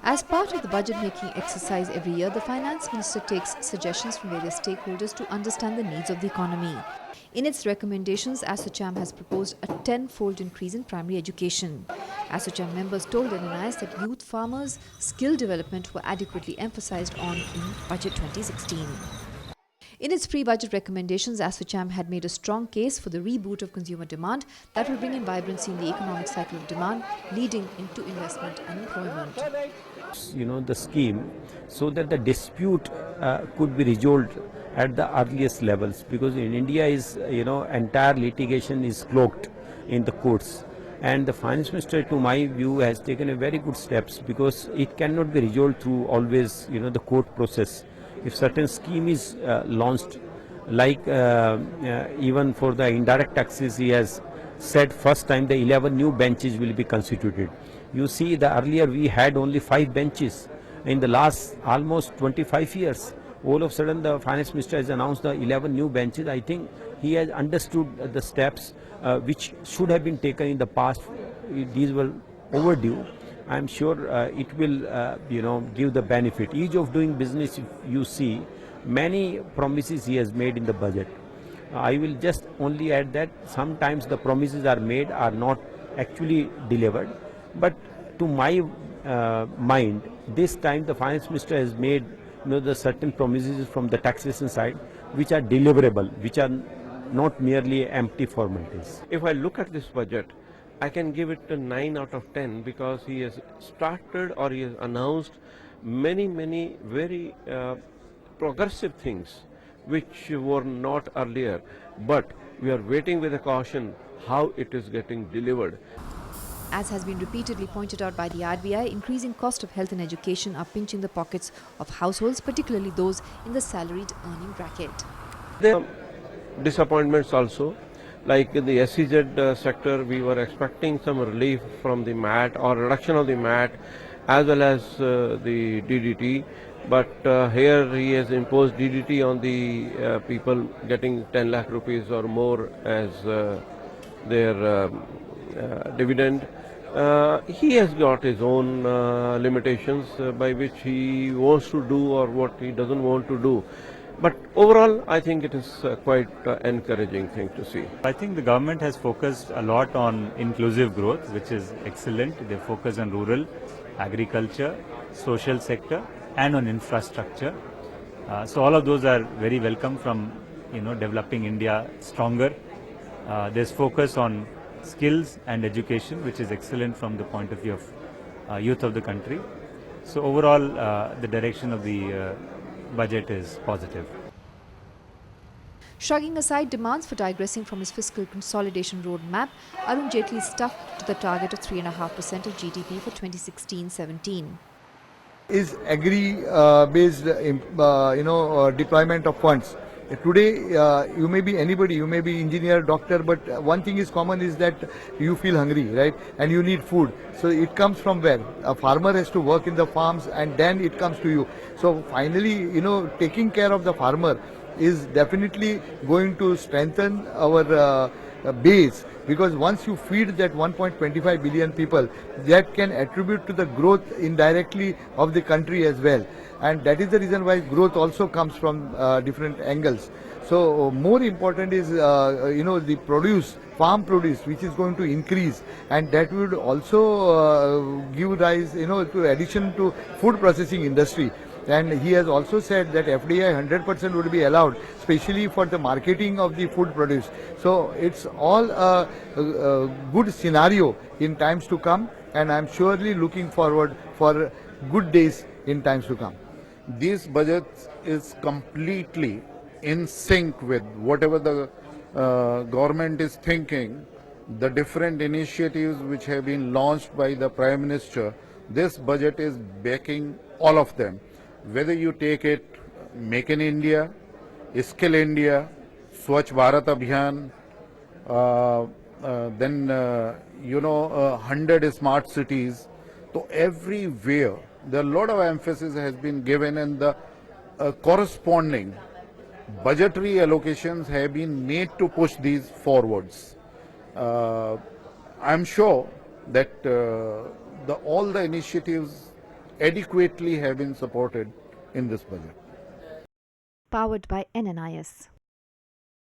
As part of the budget-making exercise every year, the Finance Minister takes suggestions from various stakeholders to understand the needs of the economy. In its recommendations, ASSOCHAM has proposed a 10-fold increase in primary education. ASSOCHAM members told Nnis that youth farmers' skill development were adequately emphasized on in Budget 2016. In its pre-budget recommendations, ASSOCHAM had made a strong case for the reboot of consumer demand that will bring in vibrancy in the economic cycle of demand, leading into investment and employment. The scheme so that the dispute could be resolved at the earliest levels, because in India entire litigation is cloaked in the courts, and the finance minister, to my view, has taken a very good steps, because it cannot be resolved through always the court process. If certain scheme is launched, like even for the indirect taxes, he has said first time the 11 new benches will be constituted. You see, the earlier we had only 5 benches. In the last almost 25 years, all of a sudden the finance minister has announced the 11 new benches. I think he has understood the steps which should have been taken in the past. These were overdue. I am sure it will give the benefit. Ease of doing business, if you see, many promises he has made in the budget. I will just only add that sometimes the promises are made are not actually delivered. But to my mind, this time the finance minister has made the certain promises from the taxation side which are deliverable, which are not merely empty formalities. If I look at this budget, I can give it a 9 out of 10, because he has started, or he has announced many very progressive things which were not earlier, but we are waiting with a caution how it is getting delivered. As has been repeatedly pointed out by the RBI, increasing cost of health and education are pinching the pockets of households, particularly those in the salaried earning bracket. There are disappointments also. Like in the SEZ sector, we were expecting some relief from the MAT or reduction of the MAT as well as the DDT. But here he has imposed DDT on the people getting 10 lakh rupees or more as their dividend. He has got his own limitations by which he wants to do or what he doesn't want to do. But overall, I think it is quite encouraging thing to see. I think the government has focused a lot on inclusive growth, which is excellent. They focus on rural, agriculture, social sector, and on infrastructure. So all of those are very welcome from developing India stronger. There's focus on skills and education, which is excellent from the point of view of youth of the country. So overall, the direction of the budget is positive. Shrugging aside demands for digressing from his fiscal consolidation roadmap, Arun Jaitley stuck to the target of 3.5% of GDP for 2016-17. Is agri-based, deployment of funds. Today, you may be anybody, you may be engineer, doctor, but one thing is common is that you feel hungry, right? And you need food. So it comes from where? A farmer has to work in the farms and then it comes to you. So finally, taking care of the farmer is definitely going to strengthen our base, because once you feed that 1.25 billion people, that can attribute to the growth indirectly of the country as well. And that is the reason why growth also comes from different angles. So more important is the produce, farm produce, which is going to increase, and that would also give rise to addition to food processing industry. And he has also said that FDI 100% would be allowed, especially for the marketing of the food produce. So it's all a good scenario in times to come, and I'm surely looking forward for good days in times to come. This budget is completely in sync with whatever the government is thinking, the different initiatives which have been launched by the Prime Minister. This budget is backing all of them. Whether you take it Make in India, Skill India, Swachh Bharat Abhiyan, then 100 smart cities. So everywhere there are a lot of emphasis has been given, and the corresponding budgetary allocations have been made to push these forwards. I'm sure that all the initiatives adequately have been supported in this budget. Powered by NNIS.